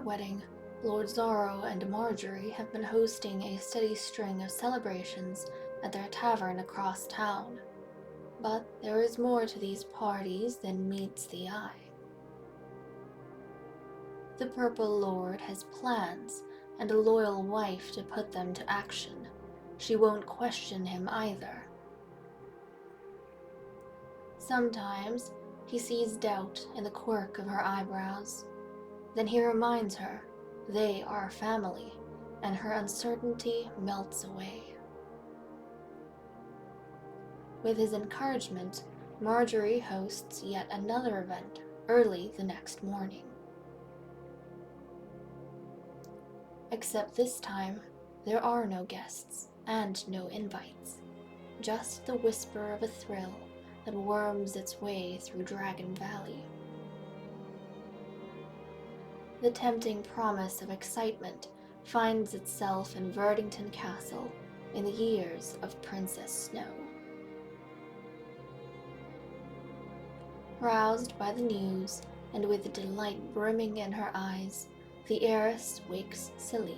wedding, Lord Zorro and Marjorie have been hosting a steady string of celebrations at their tavern across town. But there is more to these parties than meets the eye. The Purple Lord has plans and a loyal wife to put them to action. She won't question him either. Sometimes he sees doubt in the quirk of her eyebrows. Then he reminds her they are family, and her uncertainty melts away. With his encouragement, Marjorie hosts yet another event early the next morning. Except this time, there are no guests and no invites, just the whisper of a thrill that worms its way through Dragon Valley. The tempting promise of excitement finds itself in Verdington Castle in the years of Princess Snow. Roused by the news, and with delight brimming in her eyes, the heiress wakes Celine.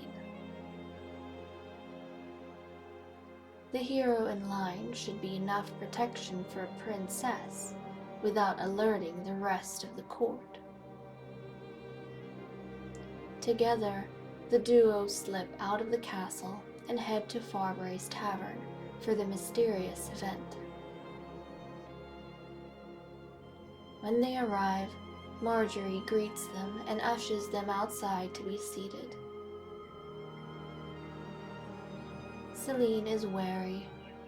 The hero in line should be enough protection for a princess, without alerting the rest of the court. Together, the duo slip out of the castle and head to Farbray's tavern for the mysterious event. When they arrive, Marjorie greets them and ushers them outside to be seated. Celine is wary,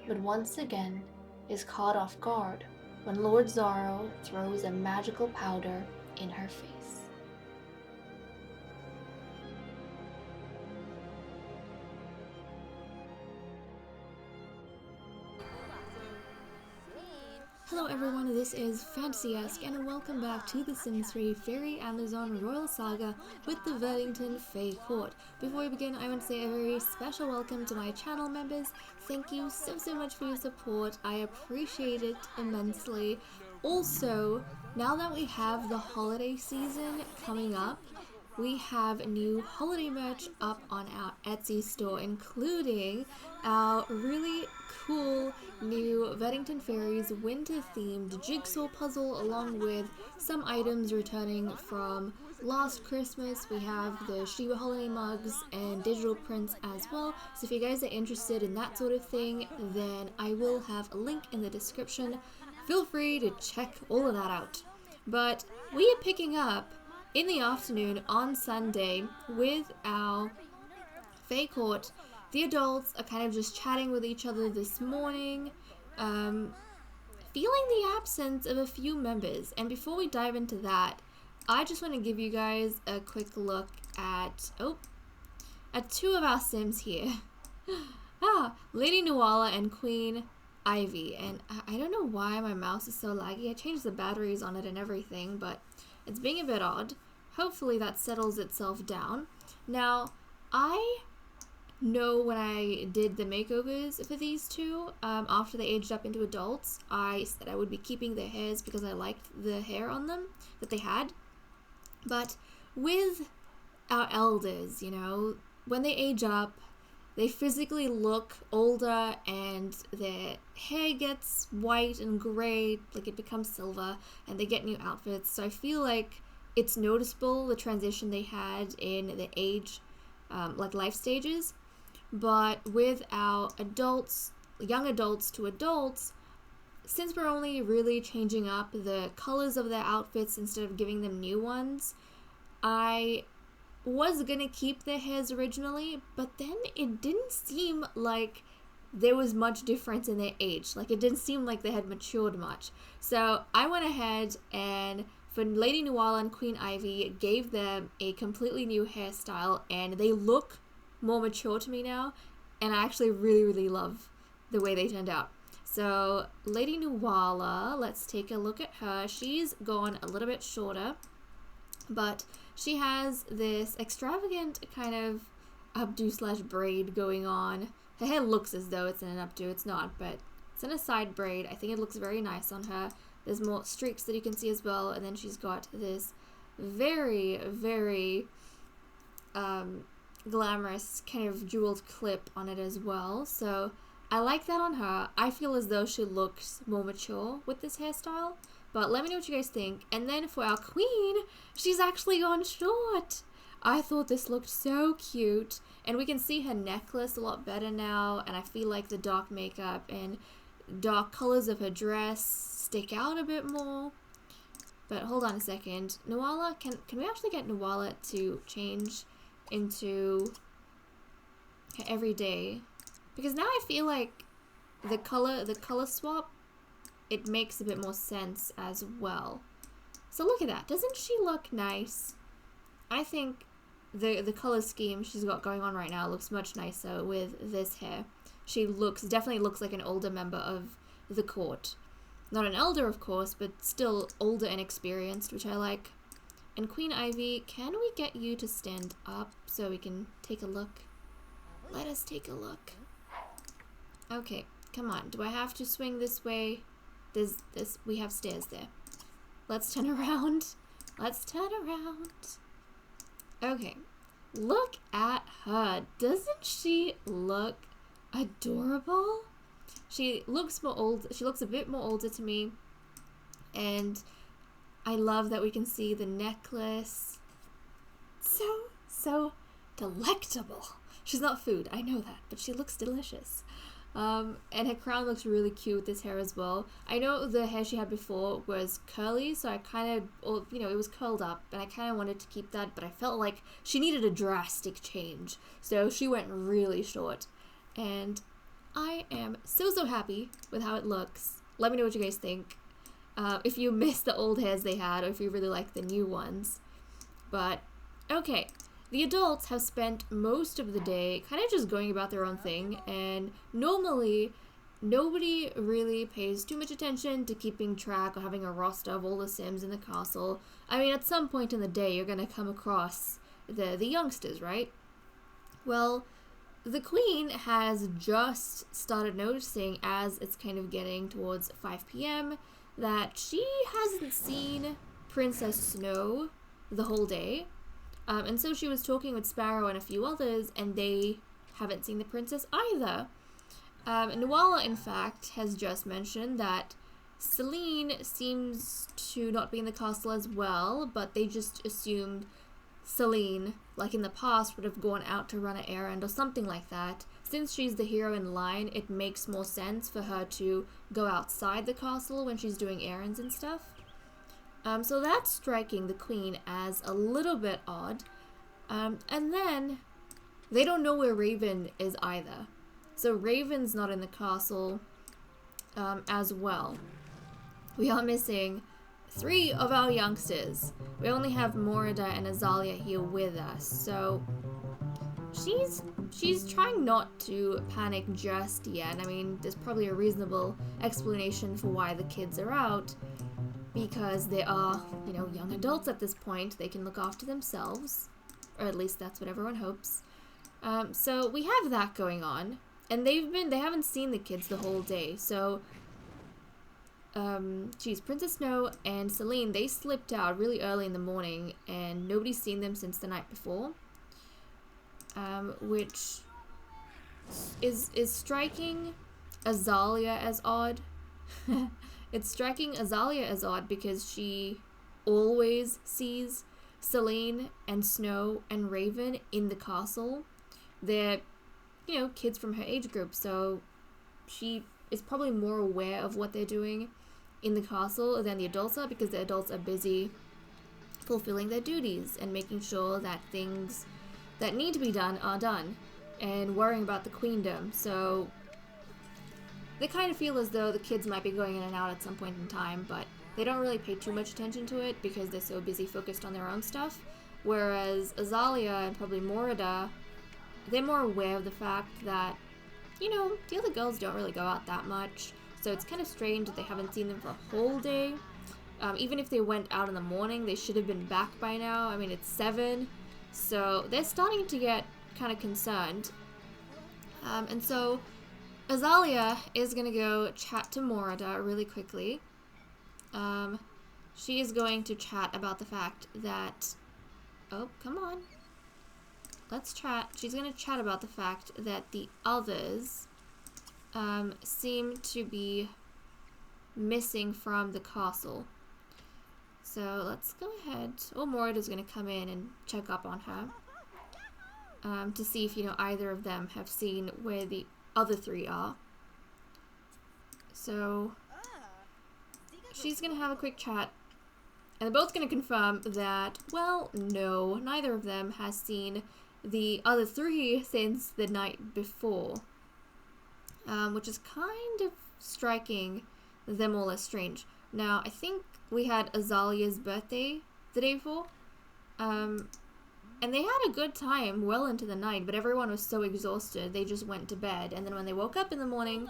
but once again is caught off guard when Lord Zorro throws a magical powder in her face. Hello everyone, this is Fantasy-esque and welcome back to the Sims 3 Fairy Amazon Royal Saga with the Verdington Fae Court. Before we begin, I want to say a very special welcome to my channel members. Thank you so much for your support. I appreciate it immensely. Also, now that we have the holiday season coming up, we have new holiday merch up on our Etsy store, including our really cool new Verdington Fairies winter-themed jigsaw puzzle, along with some items returning from last Christmas. We have the Shiba holiday mugs and digital prints as well. So if you guys are interested in that sort of thing, then I will have a link in the description. Feel free to check all of that out. But we are picking up in the afternoon on Sunday with our Fae Court. The adults are kind of just chatting with each other this morning, feeling the absence of a few members. And before we dive into that, I just want to give you guys a quick look at two of our Sims here. Lady Nuala and Queen Ivy. And I don't know why my mouse is so laggy. I changed the batteries on it and everything, but it's being a bit odd. Hopefully that settles itself down. Now, I know when I did the makeovers for these two, after they aged up into adults, I said I would be keeping their hairs because I liked the hair on them that they had. But with our elders, you know, when they age up, they physically look older and their hair gets white and gray, like it becomes silver, and they get new outfits. So I feel like it's noticeable, the transition they had in the age, like life stages. But with our adults, young adults to adults, since we're only really changing up the colors of their outfits instead of giving them new ones, I was gonna keep their hairs originally, but then it didn't seem like there was much difference in their age. Like, it didn't seem like they had matured much. So I went ahead and for Lady Nuala and Queen Ivy, gave them a completely new hairstyle, and they look more mature to me now, and I actually really love the way they turned out. So Lady Nuala, let's take a look at her. She's gone a little bit shorter, but she has this extravagant kind of updo / braid going on. Her hair looks as though it's in an updo, it's not, but it's in a side braid. I think it looks very nice on her. There's more streaks that you can see as well, and then she's got this very glamorous kind of jeweled clip on it as well. So I like that on her. I feel as though she looks more mature with this hairstyle. But let me know what you guys think. And then for our queen, she's actually gone short. I thought this looked so cute. And we can see her necklace a lot better now. And I feel like the dark makeup and dark colors of her dress stick out a bit more. But hold on a second. Nuala, can we actually get Nuala to change into her everyday? Because now I feel like the color swap, it makes a bit more sense as well. So look at that. Doesn't she look nice? I think the color scheme she's got going on right now looks much nicer with this hair. She definitely looks like an older member of the court. Not an elder, of course, but still older and experienced, which I like. And Queen Ivy, can we get you to stand up so we can take a look? Let us take a look. Okay, come on. Do I have to swing this way? We have stairs there. Let's turn around. Let's turn around. Okay. Look at her. Doesn't she look adorable? She looks a bit more older to me. And I love that we can see the necklace. So delectable. She's not food, I know that, but she looks delicious. And her crown looks really cute with this hair as well. I know the hair she had before was curly, so I kind of, it was curled up, and I kind of wanted to keep that, but I felt like she needed a drastic change, so she went really short. And I am so happy with how it looks. Let me know what you guys think. If you miss the old hairs they had, or if you really like the new ones. But, okay. The adults have spent most of the day kind of just going about their own thing, and normally nobody really pays too much attention to keeping track or having a roster of all the Sims in the castle. I mean, at some point in the day, you're going to come across the youngsters, right? Well, the queen has just started noticing, as it's kind of getting towards 5 p.m., that she hasn't seen Princess Snow the whole day. And so she was talking with Sparrow and a few others, and they haven't seen the princess either. Nuala, in fact, has just mentioned that Celine seems to not be in the castle as well, but they just assumed Celine, like in the past, would have gone out to run an errand or something like that. Since she's the hero in line, it makes more sense for her to go outside the castle when she's doing errands and stuff. So that's striking the queen as a little bit odd. And then they don't know where Raven is either. So Raven's not in the castle as well. We are missing 3 of our youngsters. We only have Morida and Azalea here with us. So she's trying not to panic just yet. I mean, there's probably a reasonable explanation for why the kids are out. Because they are, young adults at this point. They can look after themselves. Or at least that's what everyone hopes. So we have that going on. And they haven't seen the kids the whole day. So, Princess Snow and Celine, they slipped out really early in the morning. And nobody's seen them since the night before. Which is striking Azalea as odd. It's striking Azalea as odd because she always sees Celine and Snow and Raven in the castle. They're, kids from her age group, so she is probably more aware of what they're doing in the castle than the adults are, because the adults are busy fulfilling their duties and making sure that things that need to be done are done and worrying about the queendom. So they kind of feel as though the kids might be going in and out at some point in time, but they don't really pay too much attention to it because they're so busy focused on their own stuff. Whereas Azalea and probably Morida, they're more aware of the fact that, the other girls don't really go out that much. So it's kind of strange that they haven't seen them for a whole day. Even if they went out in the morning, they should have been back by now. I mean, it's 7, so they're starting to get kind of concerned. And so Azalea is going to go chat to Morida really quickly. She is going to chat about the fact that... Oh, come on. let's chat. She's gonna chat about the fact that the others seem to be missing from the castle. So let's go ahead. Oh, Morida's gonna come in and check up on her to see if, you know, either of them have seen where the other three are. So she's gonna have a quick chat, and they're both gonna confirm that, well, no, neither of them has seen the other three since the night before, which is kind of striking them all as strange. Now, I think we had Azalia's birthday the day before, and they had a good time well into the night, but everyone was so exhausted they just went to bed, and then when they woke up in the morning,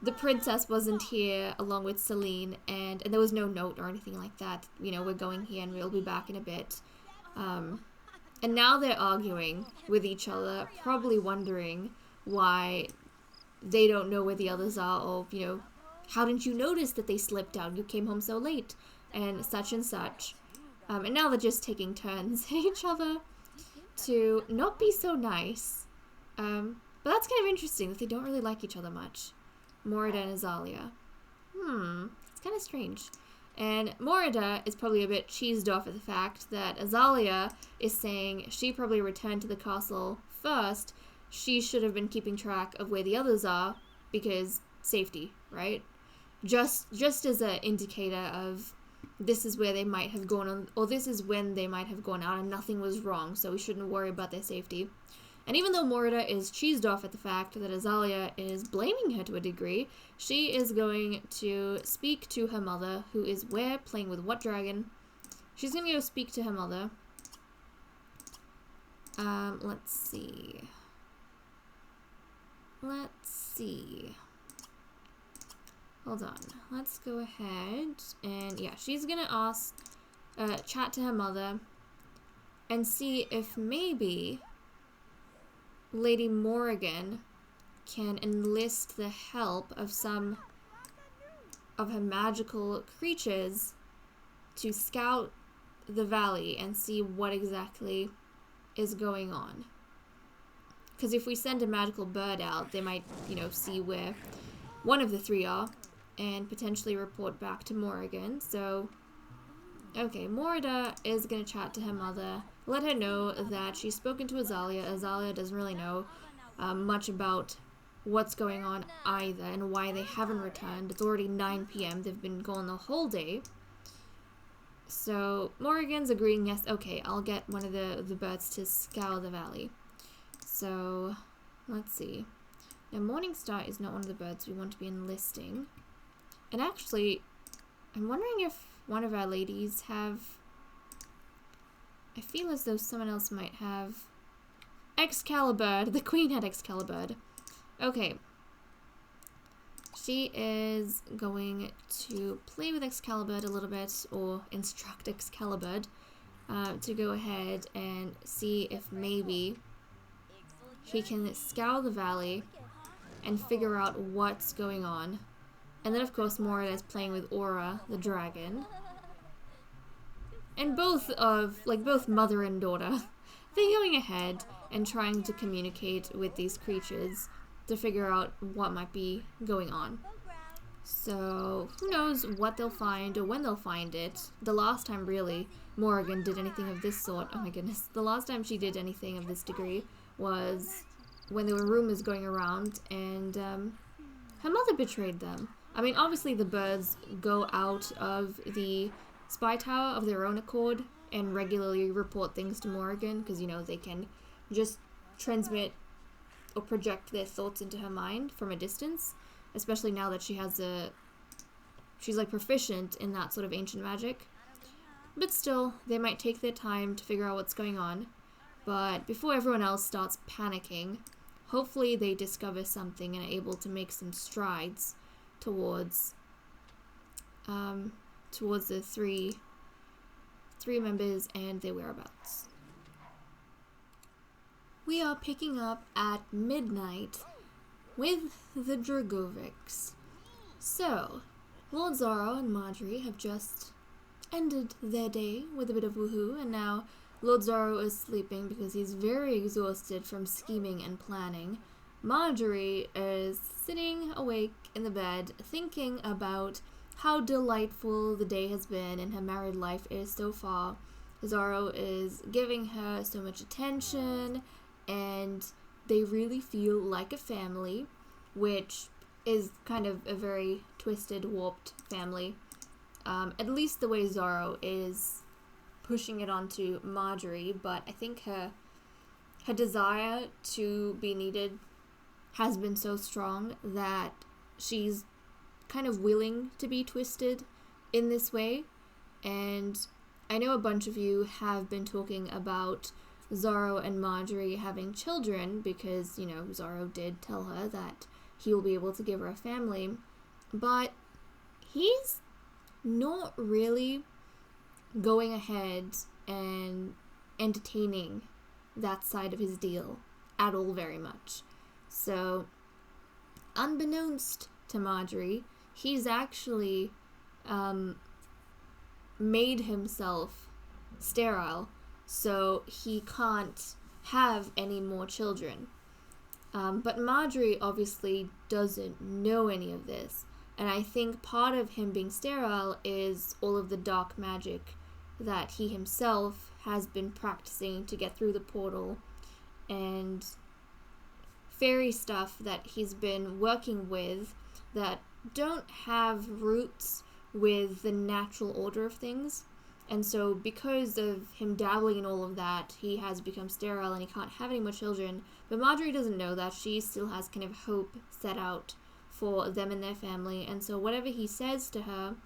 the princess wasn't here along with Celine, and there was no note or anything like that. You know, we're going here and we'll be back in a bit. And now they're arguing with each other, probably wondering why they don't know where the others are, or, you know, how didn't you notice that they slipped out? You came home so late, and such and such. And now they're just taking turns at each other to not be so nice. But that's kind of interesting that they don't really like each other much. Morida and Azalia. It's kind of strange. And Morida is probably a bit cheesed off at the fact that Azalia is saying she probably returned to the castle first. She should have been keeping track of where the others are because safety, right? Just as an indicator of this is where they might have gone on, or this is when they might have gone out and nothing was wrong, so we shouldn't worry about their safety. And even though Morida is cheesed off at the fact that Azalia is blaming her to a degree, she is going to speak to her mother, who is where, playing with what dragon. She's going to go speak to her mother. Let's see. Hold on. Let's go ahead. And yeah, she's going to ask, chat to her mother and see if maybe Lady Morrigan can enlist the help of some of her magical creatures to scout the valley and see what exactly is going on. Because if we send a magical bird out, they might, you know, see where one of the three are and potentially report back to Morrigan. So, okay, Morida is going to chat to her mother, let her know that she's spoken to Azalia. Azalia doesn't really know much about what's going on either and why they haven't returned. It's already 9 p.m. They've been gone the whole day. So Morrigan's agreeing, yes, okay, I'll get one of the birds to scour the valley. So, let's see. Now, Morningstar is not one of the birds we want to be enlisting. And actually, I'm wondering if one of our ladies have... I feel as though someone else might have Excalibur. The queen had Excalibur. Okay. She is going to play with Excalibur a little bit, or instruct Excalibur to go ahead and see if maybe he can scour the valley and figure out what's going on. And then, of course, Morida is playing with Aura, the dragon. And both mother and daughter, they're going ahead and trying to communicate with these creatures to figure out what might be going on. So, who knows what they'll find or when they'll find it. The last time, really, Morrigan did anything of this sort, oh my goodness, the last time she did anything of this degree was when there were rumors going around and her mother betrayed them. I mean, obviously the birds go out of the spy tower of their own accord and regularly report things to Morrigan because, you know, they can just transmit or project their thoughts into her mind from a distance, especially now that she's like proficient in that sort of ancient magic. But still, they might take their time to figure out what's going on. But before everyone else starts panicking, hopefully they discover something and are able to make some strides towards the three members and their whereabouts. We are picking up at midnight with the Dragovics. So, Lord Zaro and Marjorie have just ended their day with a bit of woohoo, and now Lord Zoro is sleeping because he's very exhausted from scheming and planning. Marjorie is sitting awake in the bed, thinking about how delightful the day has been and her married life is so far. Zoro is giving her so much attention, and they really feel like a family, which is kind of a very twisted, warped family. At least the way Zoro is pushing it onto Marjorie, but I think her desire to be needed has been so strong that she's kind of willing to be twisted in this way. And I know a bunch of you have been talking about Zoro and Marjorie having children because, you know, Zoro did tell her that he will be able to give her a family, but he's not really going ahead and entertaining that side of his deal at all very much. So, unbeknownst to Marjorie, he's actually made himself sterile, so he can't have any more children. But Marjorie obviously doesn't know any of this, and I think part of him being sterile is all of the dark magic that he himself has been practicing to get through the portal, and fairy stuff that he's been working with that don't have roots with the natural order of things. And so because of him dabbling in all of that, he has become sterile and he can't have any more children. But Marjorie doesn't know that. She still has kind of hope set out for them and their family. And so whatever he says to her,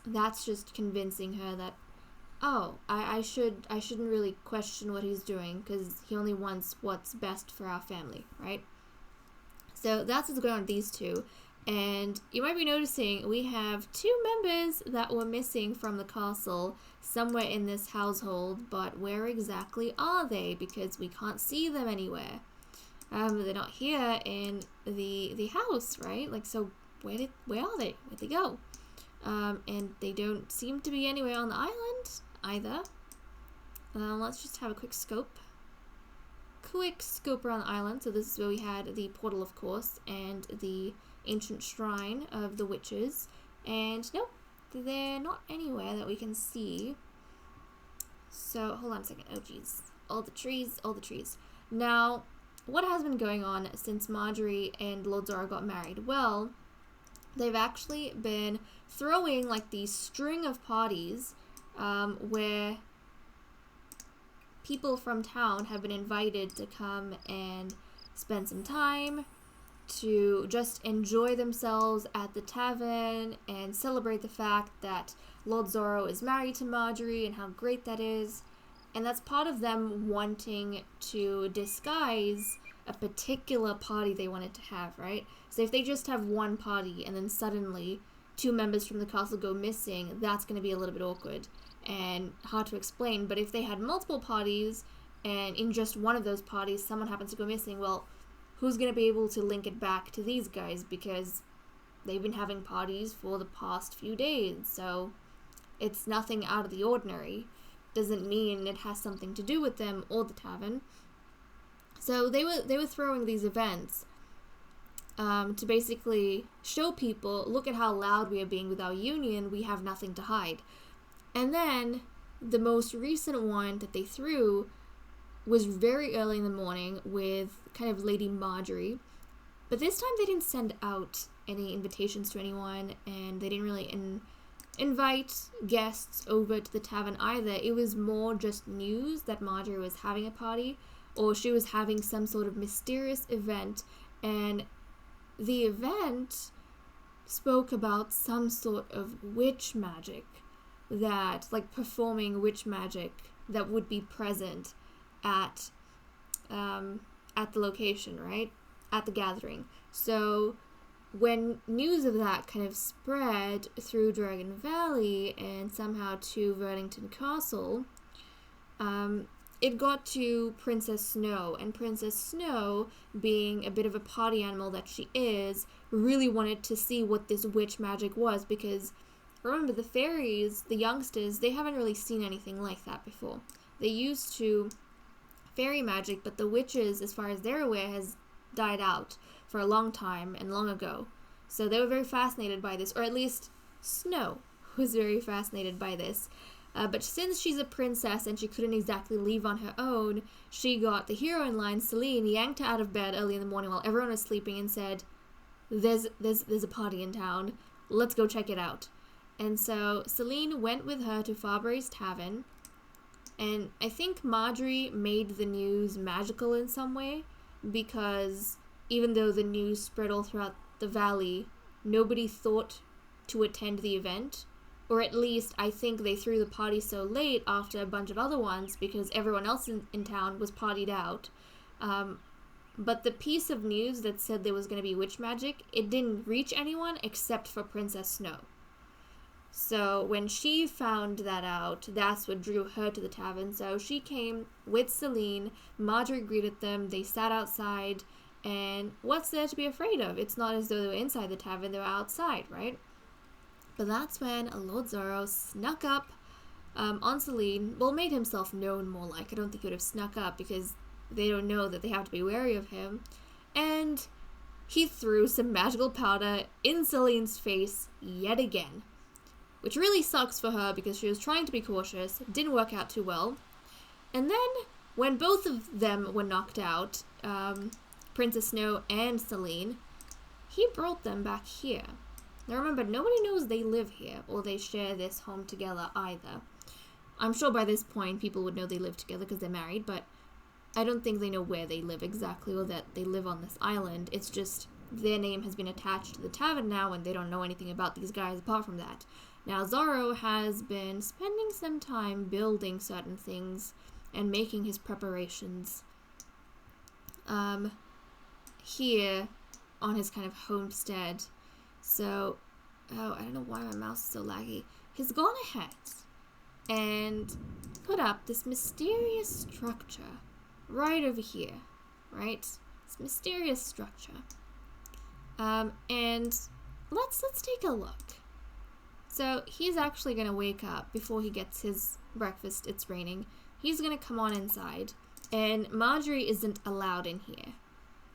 that's just convincing her that, oh, I shouldn't really question what he's doing because he only wants what's best for our family, right? So that's what's going on with these two. And you might be noticing we have two members that were missing from the castle somewhere in this household, but where exactly are they? Because we can't see them anywhere. They're not here in the house, right? Like, so where are they? Where'd they go? And they don't seem to be anywhere on the island either. Let's just have a quick scope around the island. So this is where we had the portal, of course, and the ancient shrine of the witches, and nope, they're not anywhere that we can see. So hold on a second. Oh geez, all the trees. Now, what has been going on since Marjorie and Lord Zoro got married? Well, they've actually been throwing like these string of parties where people from town have been invited to come and spend some time, to just enjoy themselves at the tavern and celebrate the fact that Lord Zoro is married to Marjorie and how great that is. And that's part of them wanting to disguise a particular party they wanted to have, right? So if they just have one party and then suddenly two members from the castle go missing, that's going to be a little bit awkward and hard to explain. But if they had multiple parties and in just one of those parties someone happens to go missing, well, who's going to be able to link it back to these guys? Because they've been having parties for the past few days, so it's nothing out of the ordinary. Doesn't mean it has something to do with them or the tavern. So they were throwing these events to basically show people, look at how loud we are being with our union, we have nothing to hide. And then the most recent one that they threw was very early in the morning with kind of Lady Marjorie. But this time they didn't send out any invitations to anyone, and they didn't really invite guests over to the tavern either. It was more just news that Marjorie was having a party, or she was having some sort of mysterious event, and the event spoke about some sort of witch magic, that, like, performing witch magic that would be present at the location, right? At the gathering. So when news of that kind of spread through Dragon Valley and somehow to Verdington Castle, it got to Princess Snow, and Princess Snow, being a bit of a party animal that she is, really wanted to see what this witch magic was, because remember, the fairies, the youngsters, they haven't really seen anything like that before. they used to fairy magic, but the witches, as far as they're aware, has died out for a long time and long ago. So they were very fascinated by this, or at least Snow was very fascinated by this. But since she's a princess and she couldn't exactly leave on her own, she got the hero in line, Celine, yanked her out of bed early in the morning while everyone was sleeping and said, there's a party in town. Let's go check it out. And so Celine went with her to Fabre's tavern. And I think Marjorie made the news magical in some way, because even though the news spread all throughout the valley, nobody thought to attend the event. Or at least I think they threw the party so late after a bunch of other ones because everyone else in town was partied out. But the piece of news that said there was going to be witch magic, it didn't reach anyone except for Princess Snow. So when she found that out, that's what drew her to the tavern. So she came with Celine, Marjorie greeted them, they sat outside, and what's there to be afraid of? It's not as though they were inside the tavern, they were outside, right? But that's when Lord Zorro snuck up on Celine, well, made himself known more like. I don't think he would have snuck up because they don't know that they have to be wary of him. And he threw some magical powder in Celine's face yet again. Which really sucks for her because she was trying to be cautious. It didn't work out too well. And then, when both of them were knocked out, Princess Snow and Celine, he brought them back here. Now remember, nobody knows they live here, or they share this home together either. I'm sure by this point people would know they live together because they're married, but I don't think they know where they live exactly, or that they live on this island. It's just their name has been attached to the tavern now, and they don't know anything about these guys apart from that. Now, Zorro has been spending some time building certain things and making his preparations here on his kind of homestead. So, I don't know why my mouse is so laggy. He's gone ahead and put up this mysterious structure right over here, right? This mysterious structure. And let's take a look. So he's actually going to wake up before he gets his breakfast. It's raining. He's going to come on inside. And Marjorie isn't allowed in here.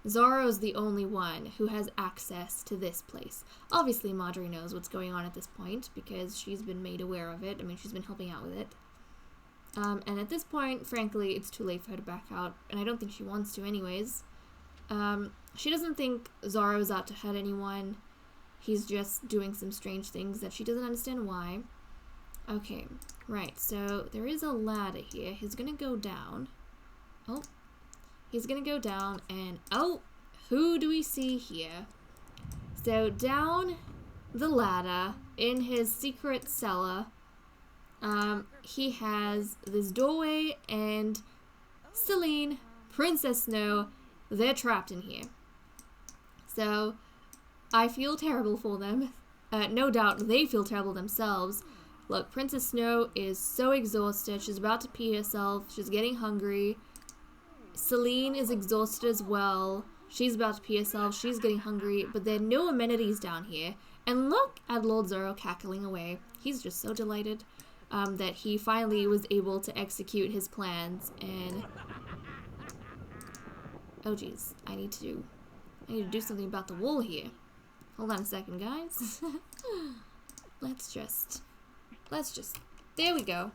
Zorro's the only one who has access to this place. Obviously, Marjorie knows what's going on at this point because she's been made aware of it. I mean, she's been helping out with it. And at this point, frankly, it's too late for her to back out. And I don't think she wants to anyways. She doesn't think Zorro's out to hurt anyone. He's just doing some strange things that she doesn't understand why. Okay, right, so there is a ladder here. He's gonna go down. Oh, he's gonna go down and, oh, who do we see here? So down the ladder in his secret cellar, he has this doorway and Celine, Princess Snow, they're trapped in here. So I feel terrible for them. No doubt they feel terrible themselves. Look, Princess Snow is so exhausted. She's about to pee herself. She's getting hungry. Celine is exhausted as well. She's about to pee herself. She's getting hungry. But there are no amenities down here. And look at Lord Zorro cackling away. He's just so delighted that he finally was able to execute his plans. And oh geez, I need to do something about the wool here. Hold on a second, guys. Let's just, there we go.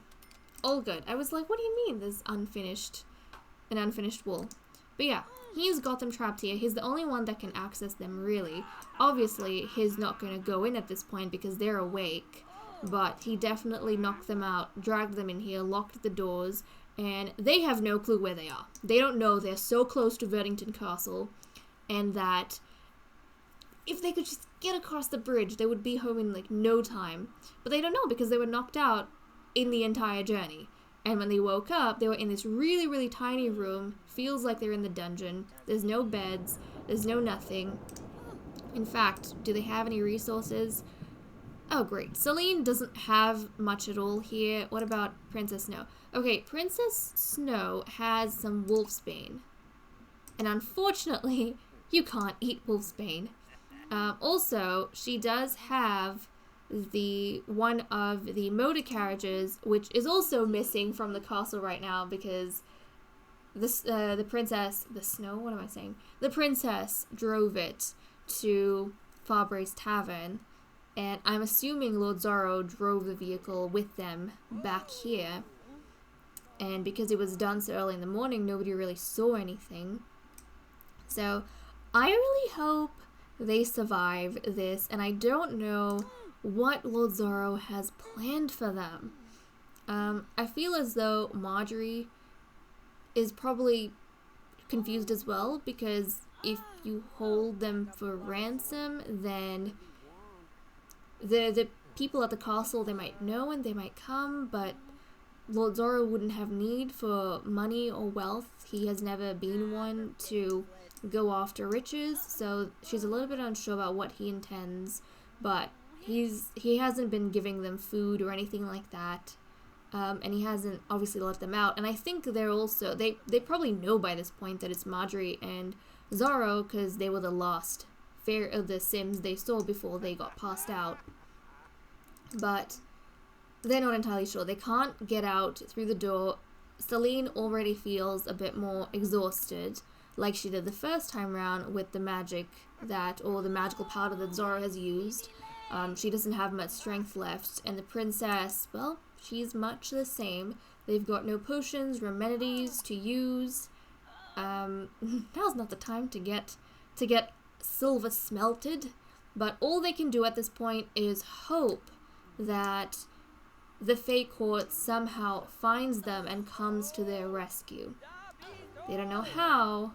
All good. I was like, what do you mean there's an unfinished wool? But yeah, he's got them trapped here. He's the only one that can access them, really. Obviously, he's not going to go in at this point because they're awake. But he definitely knocked them out, dragged them in here, locked the doors, and they have no clue where they are. They don't know they're so close to Verdington Castle, and that if they could just get across the bridge, they would be home in like no time. But they don't know because they were knocked out in the entire journey. And when they woke up, they were in this really, really tiny room. Feels like they're in the dungeon. There's no beds. There's no nothing. In fact, do they have any resources? Oh, great. Celine doesn't have much at all here. What about Princess Snow? Okay, Princess Snow has some wolfsbane. And unfortunately, you can't eat wolfsbane. Also, she does have one of the motor carriages, which is also missing from the castle right now because the princess, the princess drove it to Fabre's tavern, and I'm assuming Lord Zorro drove the vehicle with them back here. And because it was done so early in the morning, nobody really saw anything. So I really hope they survive this, and I don't know what Lord Zorro has planned for them. I feel as though Marjorie is probably confused as well, because if you hold them for ransom, then the people at the castle, they might know and they might come, but Lord Zorro wouldn't have need for money or wealth. He has never been one to go after riches, so she's a little bit unsure about what he intends, but he hasn't been giving them food or anything like that, and he hasn't obviously let them out. And I think they're also, they probably know by this point that it's Marjorie and Zorro, because they were the last of the Sims they saw before they got passed out. But they're not entirely sure. They can't get out through the door. Celine already feels a bit more exhausted, like she did the first time round with the magic or the magical powder that Zorro has used. She doesn't have much strength left, and the princess, well, she's much the same. They've got no potions, remedies to use. Now's not the time to get silver smelted, but all they can do at this point is hope that the Fae Court somehow finds them and comes to their rescue. They don't know how.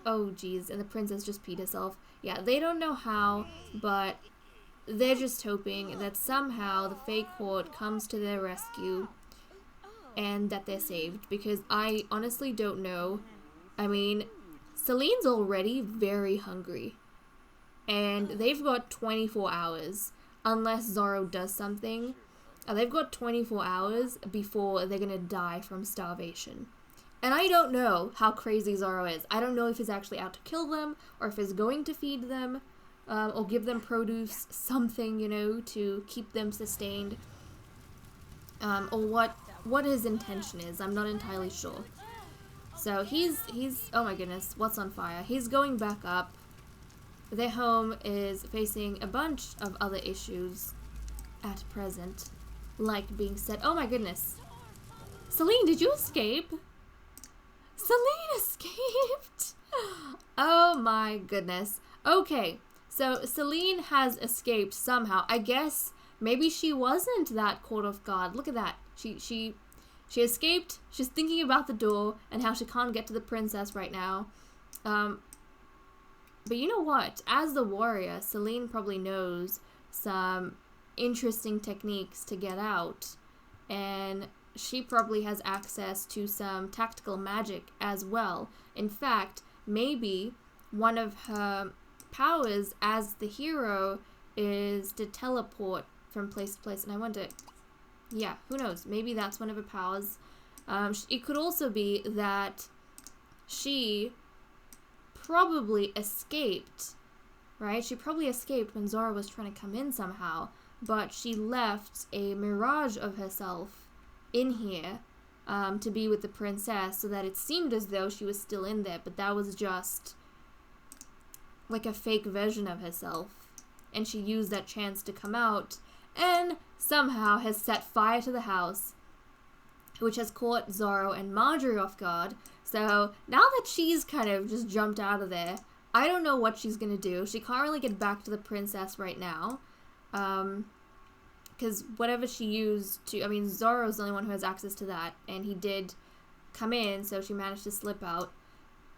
Oh geez, and the princess just peed herself. Yeah, they don't know how, but they're just hoping that somehow the Fae Court comes to their rescue and that they're saved, because I honestly don't know. I mean, Celine's already very hungry, and they've got 24 hours, unless Zorro does something. They've got 24 hours before they're gonna die from starvation. And I don't know how crazy Zorro is. I don't know if he's actually out to kill them, or if he's going to feed them, or give them produce, something, to keep them sustained, or what his intention is. I'm not entirely sure. So he's oh my goodness, what's on fire? He's going back up. Their home is facing a bunch of other issues at present, like being said. Oh my goodness. Celine, did you escape? Celine escaped! Oh my goodness. Okay, so Celine has escaped somehow. I guess maybe she wasn't that caught off guard. Look at that. She escaped. She's thinking about the door and how she can't get to the princess right now. But you know what? As the warrior, Celine probably knows some interesting techniques to get out, and she probably has access to some tactical magic as well. In fact, maybe one of her powers as the hero is to teleport from place to place, and I wonder, yeah, who knows, maybe that's one of her powers. It could also be that she probably escaped, right? She probably escaped when Zorro was trying to come in somehow, but she left a mirage of herself in here to be with the princess, so that it seemed as though she was still in there, but that was just like a fake version of herself, and she used that chance to come out and somehow has set fire to the house, which has caught Zorro and Marjorie off guard. So now that she's kind of just jumped out of there, I don't know what she's gonna do. She can't really get back to the princess right now, because whatever she used to, I mean, Zorro's the only one who has access to that, and he did come in, so she managed to slip out.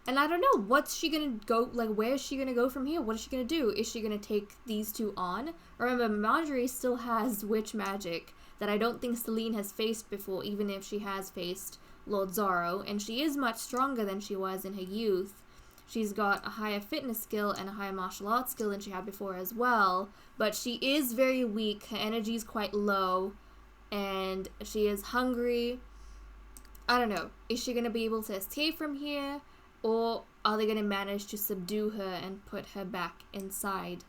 And I don't know, what's she gonna go, like, where is she gonna go from here? What is she gonna do? Is she gonna take these two on? Remember, Marjorie still has witch magic that I don't think Celine has faced before, even if she has faced Lord Zorro, and she is much stronger than she was in her youth. She's got a higher fitness skill and a higher martial arts skill than she had before as well, but she is very weak, her energy is quite low, and she is hungry. I don't know, is she going to be able to escape from here, or are they going to manage to subdue her and put her back inside?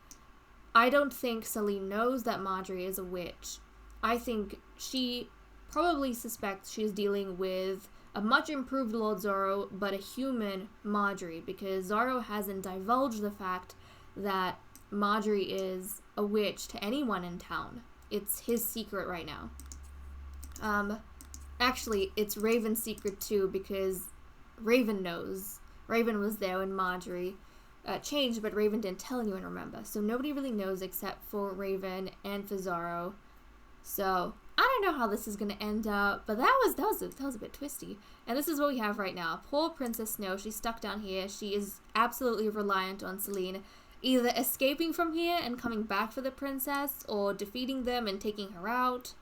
I don't think Celine knows that Marjorie is a witch. I think she probably suspects she's dealing with a much improved Lord Zoro, but a human Marjorie, because Zoro hasn't divulged the fact that Marjorie is a witch to anyone in town. It's his secret right now. Actually, it's Raven's secret too, because Raven knows. Raven was there when Marjorie changed, but Raven didn't tell anyone, remember. So nobody really knows except for Raven and for Zoro. So I don't know how this is going to end up, but that was a bit twisty. And this is what we have right now. Poor Princess Snow, she's stuck down here. She is absolutely reliant on Celine, either escaping from here and coming back for the princess, or defeating them and taking her out.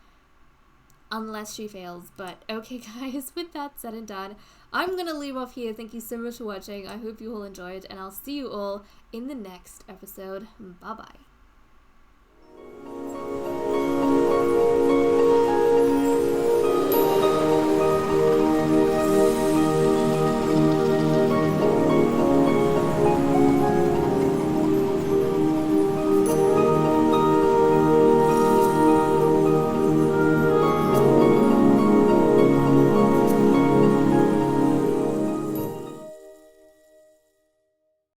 Unless she fails. But okay guys, with that said and done, I'm gonna leave off here. Thank you so much for watching. I hope you all enjoyed, and I'll see you all in the next episode. Bye bye.